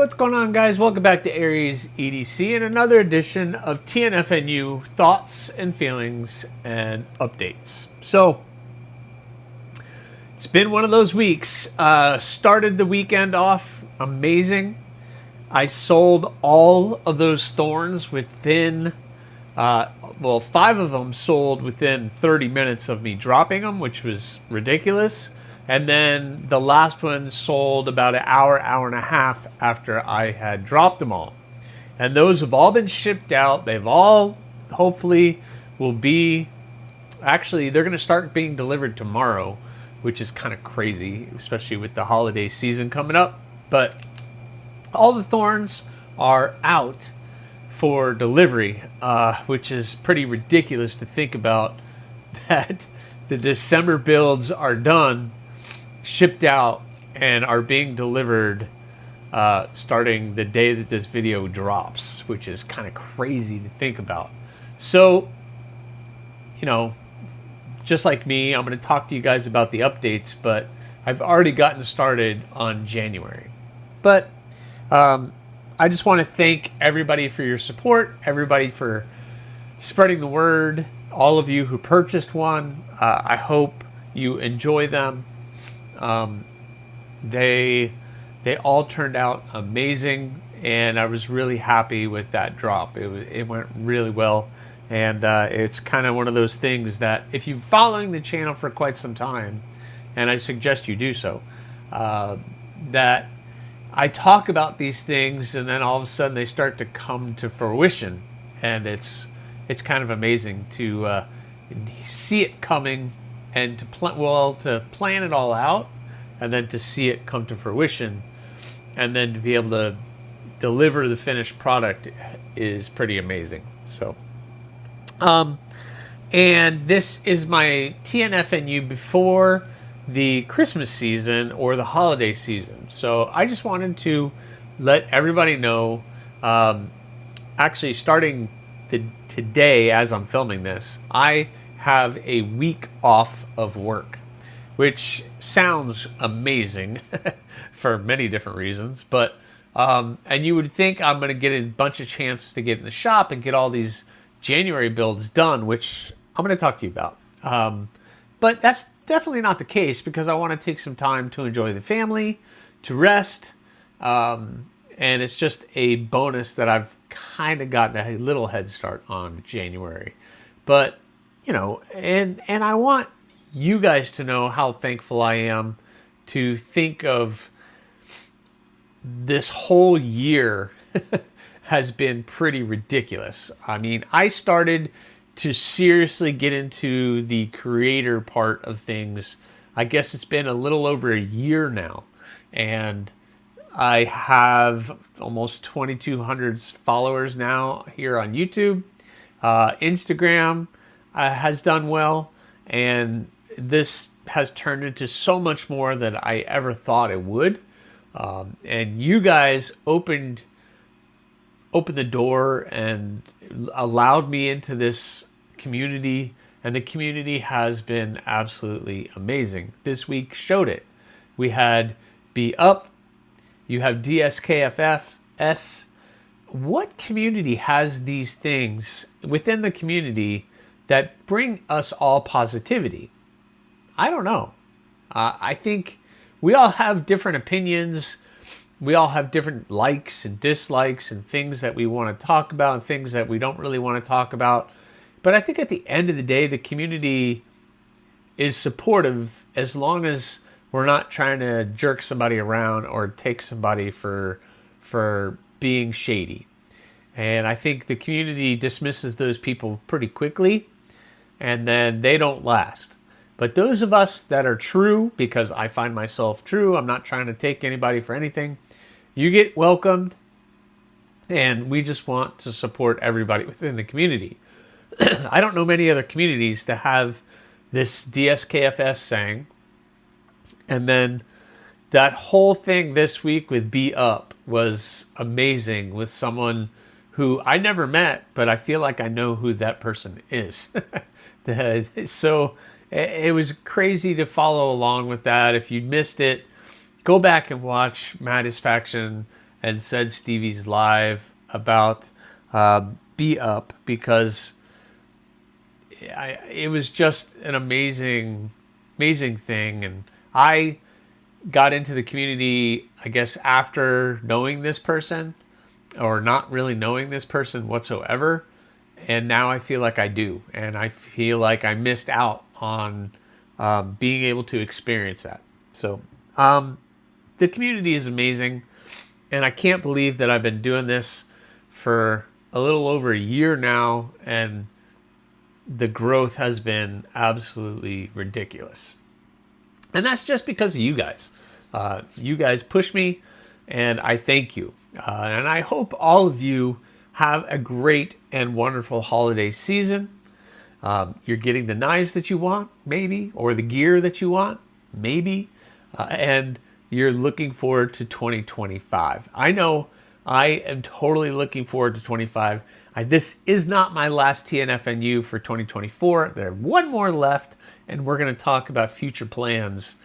What's going on, guys? Welcome back to AriesEDC and another edition of TNFNU thoughts and feelings and updates. So it's been one of those weeks. Started the weekend off amazing. I sold all of those thorns within, 5 of them sold within 30 minutes of me dropping them, which was ridiculous. And then the last one sold about an hour and a half after I had dropped them all. And those have all been shipped out. They've all hopefully will be, actually they're going to start being delivered tomorrow, which is kind of crazy, especially with the holiday season coming up. But all the thorns are out for delivery, which is pretty ridiculous to think about that the December builds are done, shipped out, and are being delivered starting the day that this video drops, which is kind of crazy to think about. So, you know, just like me, I'm going to talk to you guys about the updates, but I've already gotten started on January. But I just want to thank everybody for your support, everybody for spreading the word, all of you who purchased one. I hope you enjoy them. They all turned out amazing, and I was really happy with that drop. It went really well, and it's kind of one of those things that if you're following the channel for quite some time, and I suggest you do so, that I talk about these things, and then all of a sudden they start to come to fruition, and it's kind of amazing to see it coming. And to plan it all out, and then to see it come to fruition, and then to be able to deliver the finished product is pretty amazing. So, and this is my TNFNU before the Christmas season or the holiday season. So I just wanted to let everybody know, actually starting today as I'm filming this, I have a week off of work, which sounds amazing for many different reasons. But and you would think I'm going to get a bunch of chance to get in the shop and get all these January builds done, which I'm going to talk to you about. But that's definitely not the case, because I want to take some time to enjoy the family, to rest, and it's just a bonus that I've kind of gotten a little head start on January. But you know, and I want you guys to know how thankful I am to think of this whole year has been pretty ridiculous. I mean, I started to seriously get into the creator part of things. I guess it's been a little over a year now, and I have almost 2,200 followers now here on YouTube. Instagram has done well, and this has turned into so much more than I ever thought it would. And you guys opened the door and allowed me into this community, and the community has been absolutely amazing. This week showed it. We had Be Up, you have DSKFS. What community has these things within the community that bring us all positivity? I don't know. I think we all have different opinions. We all have different likes and dislikes and things that we want to talk about and things that we don't really want to talk about. But I think at the end of the day, the community is supportive as long as we're not trying to jerk somebody around or take somebody for being shady. And I think the community dismisses those people pretty quickly, and then they don't last. But those of us that are true, because I find myself true, I'm not trying to take anybody for anything, you get welcomed, and we just want to support everybody within the community. I don't know many other communities that have this DSKFS saying, and then that whole thing this week with Be Up was amazing, with someone who I never met, but I feel like I know who that person is. So it was crazy to follow along with that. If you missed it, go back and watch Mattisfaction and said Stevie's live about Be Up, because it was just an amazing thing. And I got into the community, I guess, after knowing this person, or not really knowing this person whatsoever. And now I feel like I do. And I feel like I missed out on being able to experience that. So the community is amazing. And I can't believe that I've been doing this for a little over a year now. And the growth has been absolutely ridiculous. And that's just because of you guys. You guys push me, and I thank you. And I hope all of you have a great and wonderful holiday season. You're getting the knives that you want, maybe, or the gear that you want, maybe. And you're looking forward to 2025. I know I am totally looking forward to 25. This is not my last TNFNU for 2024. There's one more left, and we're going to talk about future plans,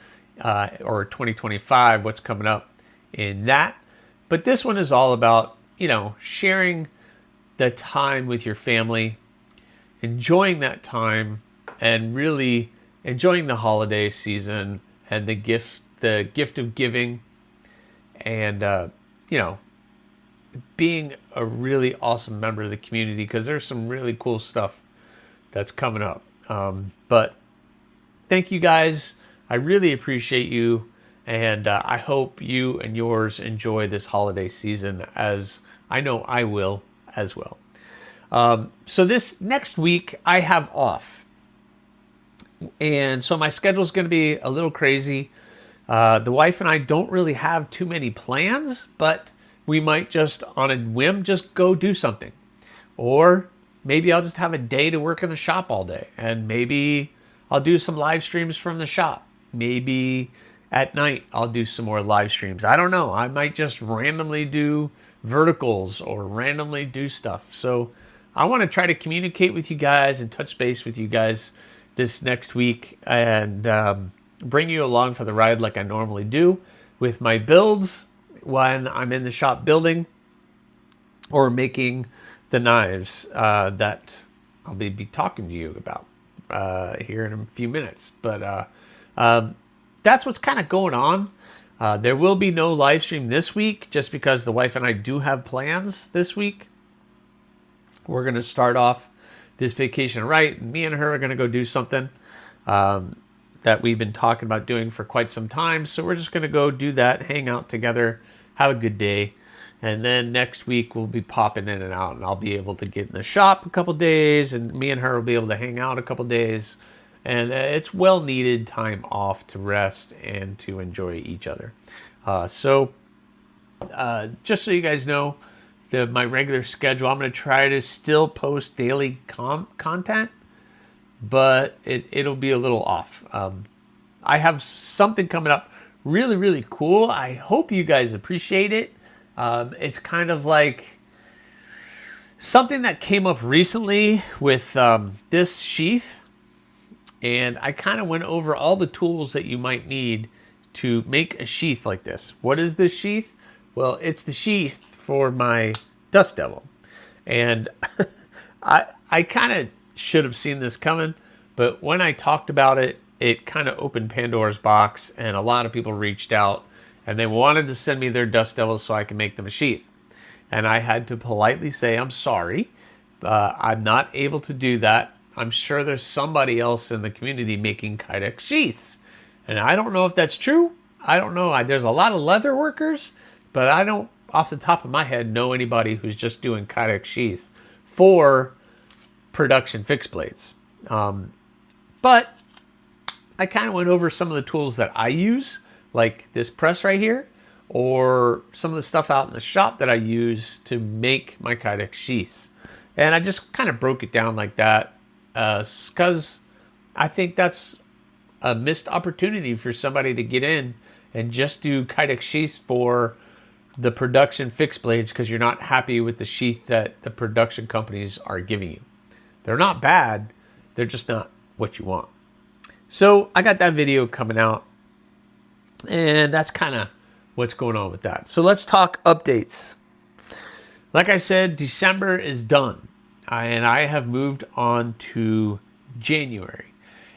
or 2025, what's coming up in that. But this one is all about, sharing the time with your family, enjoying that time, and really enjoying the holiday season and the gift of giving, and being a really awesome member of the community, because there's some really cool stuff that's coming up. But thank you guys. I really appreciate you. And I hope you and yours enjoy this holiday season, as I know I will as well. So this next week I have off. And so my schedule is going to be a little crazy. The wife and I don't really have too many plans, but we might just on a whim just go do something. Or maybe I'll just have a day to work in the shop all day. And maybe I'll do some live streams from the shop. Maybe at night I'll do some more live streams. I don't know. I might just randomly do verticals or randomly do stuff. So I want to try to communicate with you guys and touch base with you guys this next week, and bring you along for the ride like I normally do with my builds when I'm in the shop building or making the knives that I'll be talking to you about here in a few minutes. But that's what's kind of going on. There will be no live stream this week, just because the wife and I do have plans this week. We're going to start off this vacation right. Me and her are going to go do something that we've been talking about doing for quite some time. So we're just going to go do that, hang out together, have a good day. And then next week we'll be popping in and out, and I'll be able to get in the shop a couple days, and me and her will be able to hang out a couple days. And it's well needed time off to rest and to enjoy each other. So just so you guys know, my regular schedule, I'm going to try to still post daily content, but it'll be a little off. I have something coming up really, really cool. I hope you guys appreciate it. It's kind of like something that came up recently with this sheath. And I kind of went over all the tools that you might need to make a sheath like this. What is this sheath? Well, it's the sheath for my Dust Devil. And I kind of should have seen this coming, but when I talked about it, it kind of opened Pandora's box, and a lot of people reached out, and they wanted to send me their Dust Devils so I can make them a sheath. And I had to politely say, I'm sorry, I'm not able to do that. I'm sure there's somebody else in the community making Kydex sheaths. And I don't know if that's true. I don't know. There's a lot of leather workers, but I don't, off the top of my head, know anybody who's just doing Kydex sheaths for production fixed blades. But I kind of went over some of the tools that I use, like this press right here, or some of the stuff out in the shop that I use to make my Kydex sheaths. And I just kind of broke it down like that, because I think that's a missed opportunity for somebody to get in and just do Kydex sheaths for the production fixed blades, because you're not happy with the sheath that the production companies are giving you. They're not bad, they're just not what you want. So I got that video coming out, and that's kind of what's going on with that. So let's talk updates. Like I said, December is done, and I have moved on to January.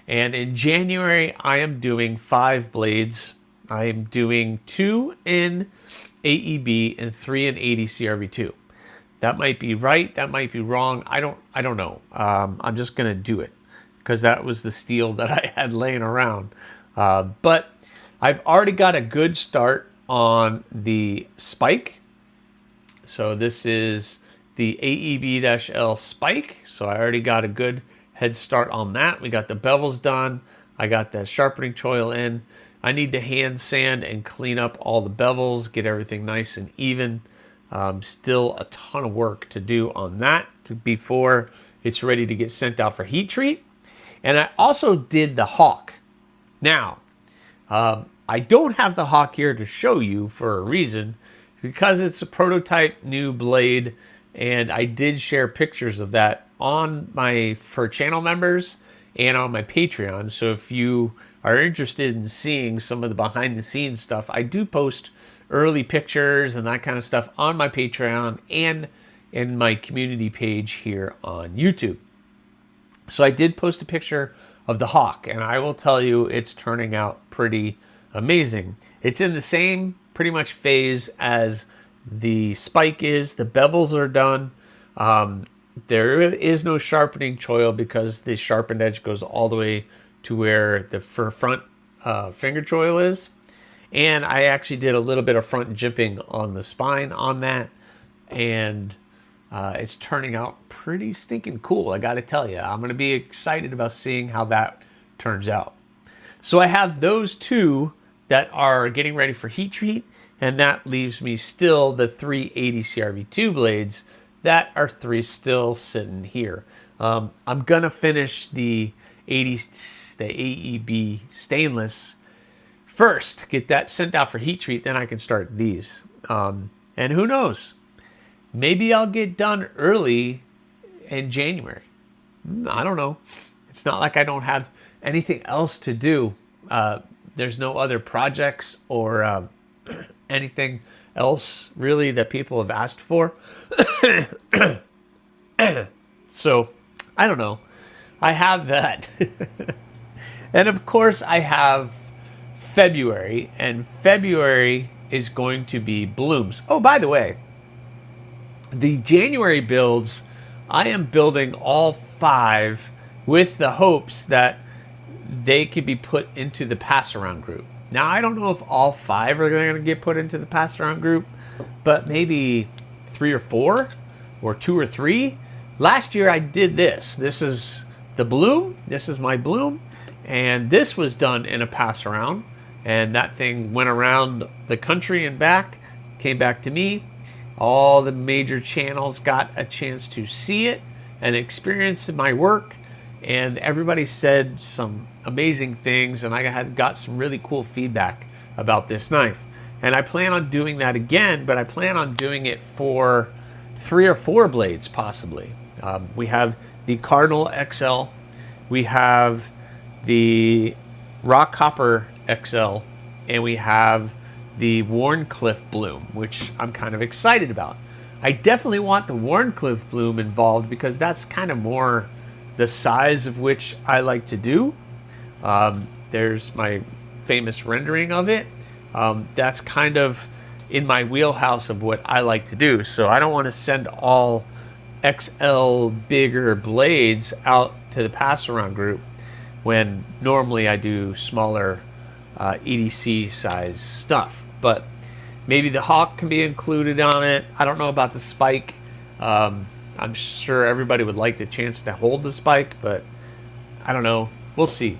And in January, I am doing 5 blades. I am doing 2 in AEB and 3 in ADCRV2. That might be right. That might be wrong. I don't know. I'm just gonna do it because that was the steel that I had laying around. But I've already got a good start on the spike. So this is the AEB-L spike. So I already got a good head start on that. We got the bevels done. I got the sharpening choil in. I need to hand sand and clean up all the bevels, get everything nice and even. Still a ton of work to do on that before it's ready to get sent out for heat treat. And I also did the hawk. Now, I don't have the hawk here to show you for a reason, because it's a prototype new blade, and I did share pictures of that on for channel members and on my Patreon. So if you are interested in seeing some of the behind the scenes stuff, I do post early pictures and that kind of stuff on my Patreon and in my community page here on YouTube. So I did post a picture of the hawk, and I will tell you it's turning out pretty amazing. It's in the same pretty much phase as the spike is. The bevels are done. There is no sharpening choil because the sharpened edge goes all the way to where the front finger choil is. And I actually did a little bit of front jimping on the spine on that. And it's turning out pretty stinking cool, I gotta tell you. I'm gonna be excited about seeing how that turns out. So I have those 2 that are getting ready for heat treat, and that leaves me still the 3 ADCRV2 blades that are 3 still sitting here. I'm gonna finish the AEB stainless first, get that sent out for heat treat, then I can start these. And who knows? Maybe I'll get done early in January. I don't know. It's not like I don't have anything else to do. There's no other projects or anything else really that people have asked for. So, I don't know. I have that. And of course, I have February, and February is going to be blooms. Oh, by the way, the January builds, I am building all 5 with the hopes that they could be put into the pass-around group. Now, I don't know if all 5 are going to get put into the pass-around group, but maybe 3 or 4, or 2 or 3. Last year, I did this. This is the bloom. This is my bloom. And this was done in a pass-around. And that thing went around the country and back, came back to me. All the major channels got a chance to see it and experience my work. And everybody said some amazing things, and I got some really cool feedback about this knife. And I plan on doing that again, but I plan on doing it for 3 or 4 blades possibly. We have the Cardinal XL, we have the Rock Copper XL, and we have the Warncliffe Bloom, which I'm kind of excited about. I definitely want the Warncliffe Bloom involved because that's kind of more the size of which I like to do. There's my famous rendering of it. That's kind of in my wheelhouse of what I like to do. So I don't want to send all XL bigger blades out to the pass-around group when normally I do smaller EDC size stuff. But maybe the Hawk can be included on it. I don't know about the Spike. I'm sure everybody would like the chance to hold the Spike, but I don't know. We'll see.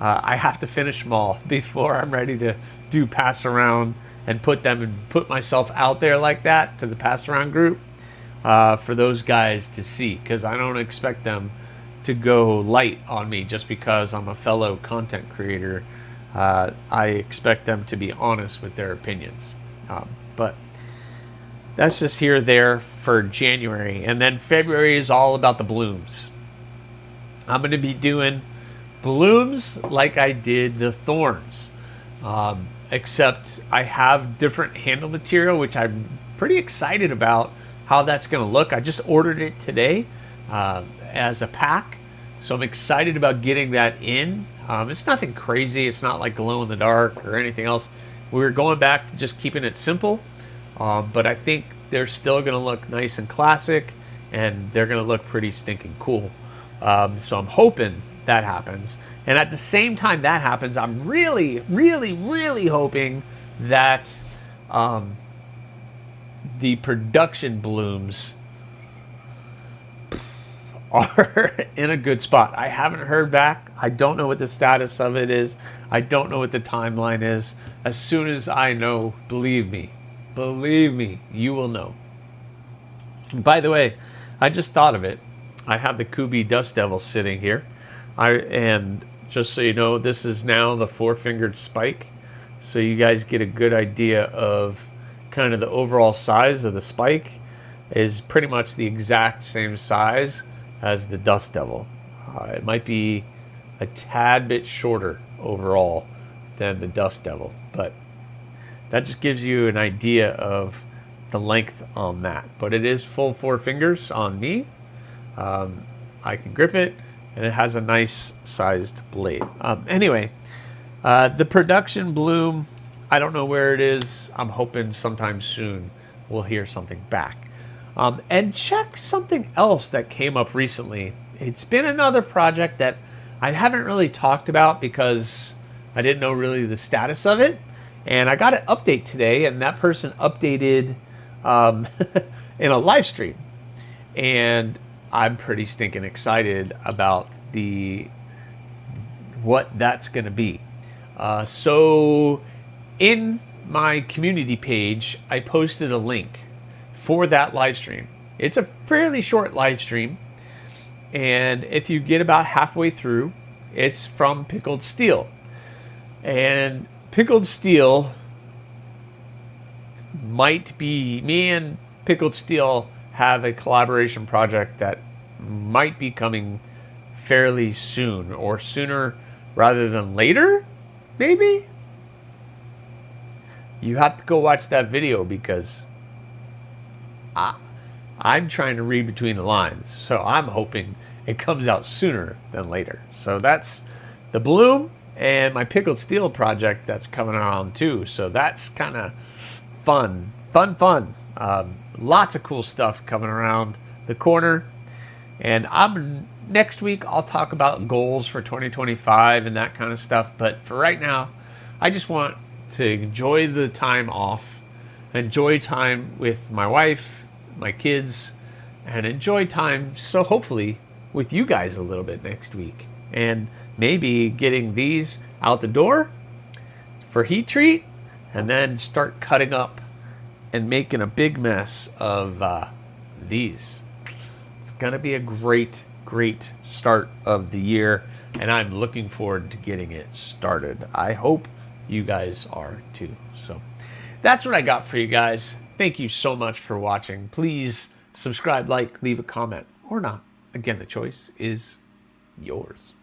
I have to finish them all before I'm ready to do pass around and put myself out there like that to the pass around group for those guys to see, because I don't expect them to go light on me just because I'm a fellow content creator. I expect them to be honest with their opinions. But that's just here or there for January. And then February is all about the blooms. I'm going to be doing blooms like I did the thorns. except I have different handle material, which I'm pretty excited about how that's going to look. I just ordered it today as a pack, so I'm excited about getting that in. It's nothing crazy. It's not like glow in the dark or anything else. We're going back to just keeping it simple, but I think they're still going to look nice and classic, and they're going to look pretty stinking cool. So I'm hoping that happens. And at the same time that happens, I'm really, really, really hoping that the production blooms are in a good spot. I haven't heard back. I don't know what the status of it is. I don't know what the timeline is. As soon as I know, believe me, you will know. And by the way, I just thought of it. I have the Kubi Dust Devil sitting here. And just so you know, this is now the 4-fingered spike. So you guys get a good idea of kind of the overall size of the spike is pretty much the exact same size as the Dust Devil. It might be a tad bit shorter overall than the Dust Devil, but that just gives you an idea of the length on that. But it is full 4 fingers on me. I can grip it, and it has a nice sized blade. Anyway, the production bloom, I don't know where it is. I'm hoping sometime soon we'll hear something back. And check something else that came up recently. It's been another project that I haven't really talked about because I didn't know really the status of it. And I got an update today, and that person updated in a live stream. And I'm pretty stinking excited about what that's going to be. So in my community page, I posted a link for that live stream. It's a fairly short live stream, and if you get about halfway through, it's from Pickled Steel. And Pickled Steel might be, me and Pickled Steel have a collaboration project that might be coming fairly soon, or sooner rather than later, maybe? You have to go watch that video because I'm trying to read between the lines, so I'm hoping it comes out sooner than later. So that's the bloom and my Pickled Steel project that's coming around too. So that's kind of fun. Lots of cool stuff coming around the corner. And next week I'll talk about goals for 2025 and that kind of stuff. But for right now, I just want to enjoy the time off, enjoy time with my wife, my kids, and enjoy time, so hopefully with you guys a little bit next week, and maybe getting these out the door for heat treat, and then start cutting up and making a big mess of these. It's gonna be a great start of the year, and I'm looking forward to getting it started. I hope you guys are too. So that's what I got for you guys. Thank you so much for watching. Please subscribe, like, leave a comment, or not. Again, the choice is yours.